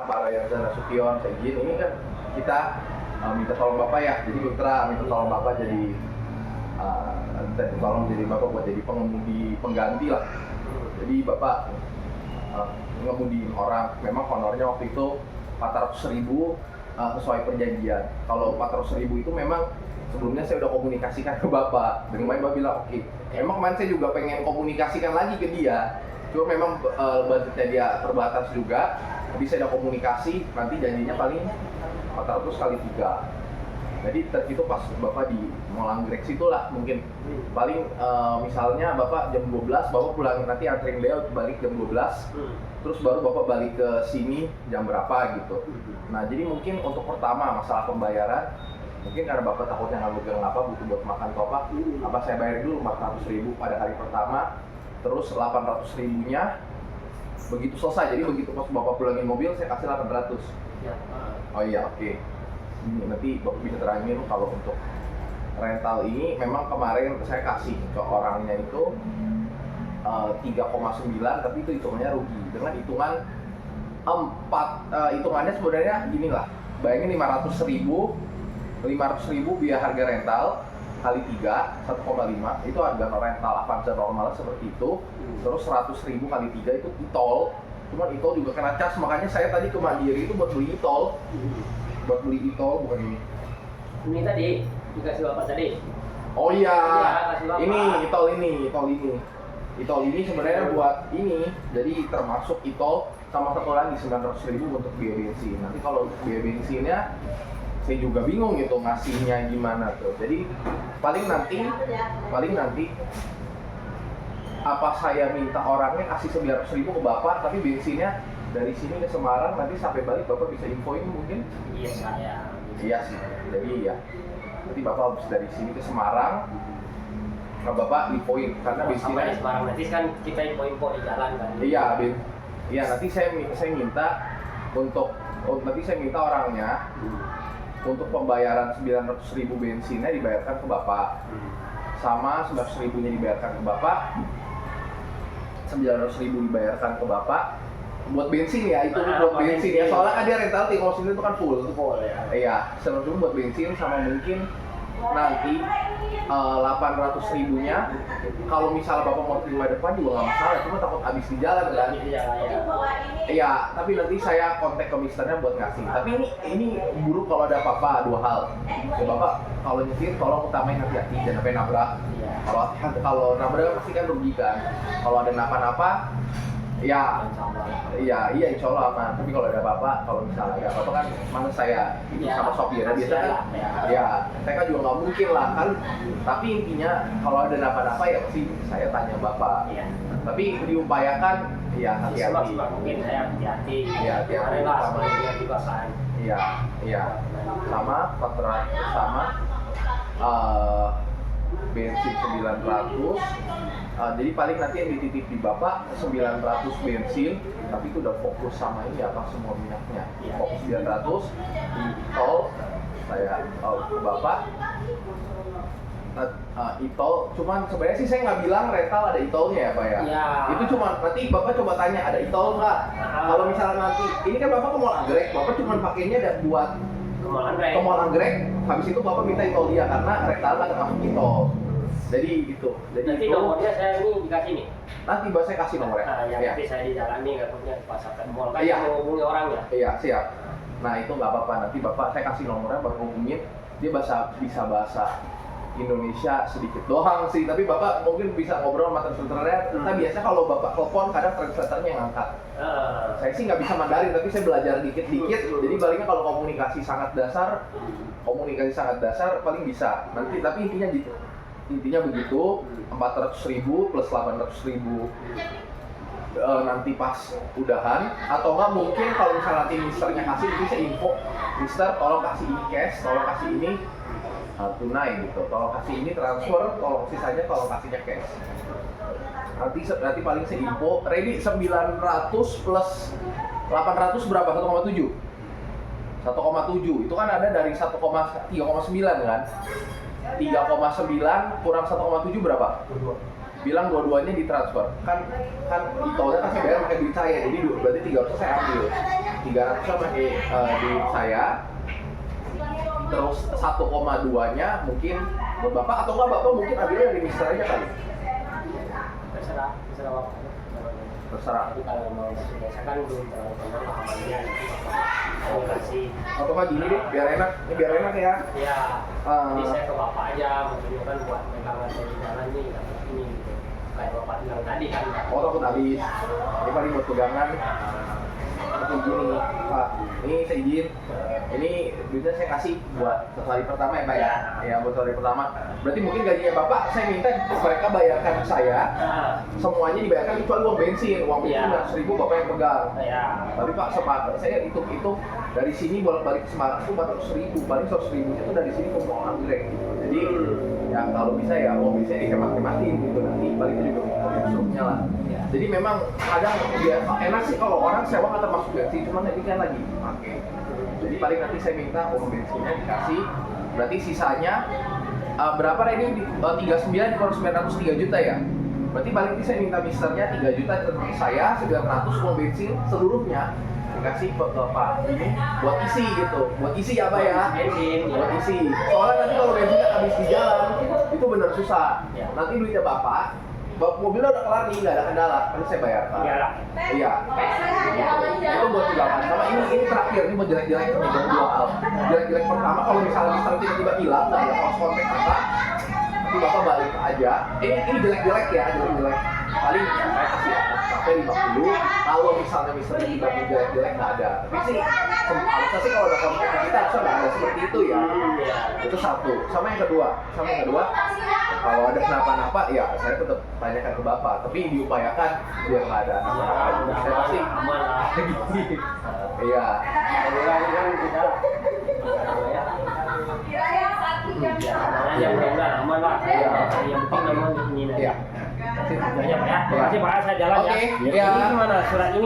Pak Rayarza Nasution kayak gini ini kan kita minta tolong Bapak ya, jadi Mitra minta tolong Bapak jadi minta tolong jadi Bapak buat jadi pengemudi pengganti lah. Jadi Bapak ngemudiin orang, memang honornya waktu itu 400.000 sesuai perjanjian. Kalau 400.000 itu memang sebelumnya saya udah komunikasikan ke Bapak, dengan Bapak bilang oke. Emang kemarin saya juga pengen komunikasikan lagi ke dia, cuma memang budgetnya dia terbatas juga. Jadi saya udah komunikasi, nanti janjinya paling 400 kali 3. Jadi itu pas Bapak di Molanggrek situ lah mungkin. Paling misalnya Bapak jam 12, Bapak pulang nanti anterin beliau balik jam 12. Terus baru Bapak balik ke sini jam berapa gitu. Nah jadi mungkin untuk pertama masalah pembayaran, mungkin karena Bapak takutnya nggak megang apa, butuh buat makan atau apa saya bayar dulu 400.000 pada hari pertama. Terus 800.000-nya begitu selesai, jadi begitu pas Bapak pulangin mobil saya kasih 800. Ya. Oh iya, oke. Nanti Bapak bisa terangin kalau untuk rental ini memang kemarin saya kasih ke orangnya itu 3,9, tapi itu hitungannya rugi dengan hitungan 4 hitungannya sebenarnya gini lah, bayangin 500.000 biaya harga rental kali 3, 1,5 itu harga rental Avanza normal seperti itu. Terus 100.000 kali 3 itu e-tol, cuman e-tol juga kena cas, makanya saya tadi ke Mandiri itu buat beli e-tol. Buat beli e-tol bukan ini. Ini tadi dikasih Bapak tadi. Oh iya, Ya, ini e-tol ini sebenarnya buat ini, jadi termasuk e-tol sama satu lagi 900.000 untuk biaya bensin. Nanti kalau biaya bensinnya saya juga bingung gitu ngasihnya gimana tuh. Jadi paling nanti apa saya minta orangnya kasih 900.000 ke Bapak, tapi bensinnya dari sini ke Semarang nanti sampai balik Bapak bisa infoin mungkin? Iya saya. Iya sih, jadi ya nanti Bapak habis dari sini ke Semarang, nah Bapak infoin karena bensinnya Sampai Semarang nanti kan kita info di jalan kan. Iya nanti saya minta nanti saya minta orangnya untuk pembayaran 900.000 bensinnya dibayarkan ke Bapak, sama 900.000-nya dibayarkan ke Bapak, 900.000 dibayarkan ke Bapak buat bensin ya, itu buat bensin ya, soalnya kan dia rental kalau sini itu kan full ya. Iya, 900.000 buat bensin sama mungkin nanti 800.000-nya kalau misalnya Bapak mau terima depan juga nggak masalah, cuma takut habis di jalan kan. Iya, tapi nanti saya kontak ke misternya buat ngasih. Tapi ini buruk kalau ada apa-apa, 2 hal. Ya Bapak kalau nyetir tolong utamain hati-hati, jangan sampai nabrak. Kalau nabrak pasti kan rugi kan. Kalau ada napa-napa iya insya Allah aman. Tapi kalau ada apa-apa, kalau misalnya ada apa-apa kan mana saya itu sama sopirnya biasanya ya saya kan juga nggak mungkin lah kan. Tapi intinya kalau ada napa-napa ya pasti saya tanya Bapak. Tapi diupayakan ya hati-hati. Mungkin saya hati-hati. Iya hati-hati. Iya sama 400 sama bensin 900. Jadi paling nanti yang dititip di Bapak 900 bensin, tapi itu udah fokus sama ini apa semua minyaknya. Fokus 900 di tol saya ke Bapak. E-tol, cuman sebenarnya sih saya nggak bilang rental ada e-tolnya ya Pak ya. Itu cuma nanti Bapak coba tanya ada e-tol nggak. Kalau misalnya nanti ini kan Bapak ke Molanggrek, Bapak cuma pakainya ada buat ke Molanggrek, habis itu Bapak minta e-tol dia karena rental nggak termasuk e-tol. Jadi gitu. Nanti nomornya saya ini dikasih nih. Nanti saya kasih nomornya. Nanti saya di jalan nih nggak punya pas sampai mall kan mau hubungi orang ya. Iya siap. Nah itu nggak apa-apa, nanti Bapak saya kasih nomornya baru hubungin. Dia bisa bahasa Indonesia sedikit doang sih, tapi Bapak mungkin bisa ngobrol sama translatornya. Nah biasa kalau Bapak telepon kadang translatornya yang angkat. Saya sih nggak bisa Mandarin, tapi saya belajar dikit-dikit. Jadi palingnya kalau komunikasi sangat dasar paling bisa. Nanti tapi intinya begitu, 400.000 plus 800.000 nanti pas udahan. Atau nggak mungkin kalau misalnya nanti misternya kasih, bisa info mister tolong kasih ini cash, tolong kasih ini tunai gitu, tolong kasih ini transfer, tolong sisanya tolong kasihnya cash. Nanti paling info ready 900 plus 800 berapa? 1,7 itu kan ada dari 3,9 kan. 3,9 kurang 1,7 berapa? Bilang dua-duanya ditransfer. Kan e-tolnya kan saya bayar pakai duit saya, jadi berarti 300 saya ambil. 300 sama di saya. Terus 1,2-nya mungkin buat bapak, atau enggak bapak mungkin ambilnya dari mister aja kali. Terserah bapak. Terserah. Tapi kalau mau biasa kan belum terlalu kenal pahamannya, nanti bapak mau kasih. Atau enggak gini deh, biar enak. Ini biar enak ya. Ya, jadi saya ke bapak aja, maksudnya kan buat pegangan dari jalan nih, dapat ini gitu. Kayak bapak bilang tadi kan. Oh, takut habis. Ini paling buat pegangan. Seperti gini, Pak. Ini saya izin. Ini duitnya saya kasih buat hari pertama ya, Pak ya. Ya, buat hari pertama. Berarti mungkin gajinya Bapak saya minta mereka bayarkan saya. Semuanya dibayarkan kecuali uang bensin. Uang bensin 100.000 Bapak yang pegang. Ya. Tapi Pak, sepakat saya hitung dari sini bolak-balik ke Semarang itu 400.000. Paling 100.000 itu dari sini ke Pulau Anggrek. Jadi ya kalau bisa ya uang bensin dihemat-hematin gitu, nanti paling itu juga struknya lah. Jadi memang kadang ya enak sih kalau orang sewa nggak termasuk bensin, cuman ini kan lagi pakai. Jadi paling nanti saya minta uang bensinnya dikasih, berarti sisanya berapa ini 39 kurang 903 juta ya. Berarti paling nanti saya minta misternya 3 juta, terus saya 900 uang bensin seluruhnya dikasih ke Pak ini buat isi gitu, buat isi ya Pak ya, buat isi. Soalnya nanti kalau bensinnya habis di jalan itu bener susah. Nanti duitnya Bapak mobilnya udah kelar nih, nggak ada kendala, nanti saya bayarkan. Iya. Itu buat pegangan. Sama ini terakhir, ini buat jelek-jelek nih, buat dua hal. Jelek-jelek pertama, kalau misalnya tiba-tiba hilang, nggak ada cross kontak apa, nanti Bapak balik aja. Ini jelek-jelek ya, jelek-jelek. Paling ya, saya kasih sampai 50. Kalau misalnya tiba-tiba jelek-jelek nggak ada. Tapi sih, harusnya sih kalau ada kontak kita harusnya nggak ada seperti itu ya. Itu satu. Sama yang kedua, kalau ada kenapa-napa ya saya tetap tanyakan ke Bapak, tapi diupayakan biar nggak ada. Saya pasti aman lah. Iya. Yang mudah-mudahan aman lah. Yang penting aman di sini. Iya. Terima kasih Pak ya. Terima kasih Pak, saya jalan ya. Oke. Ini gimana surat ini?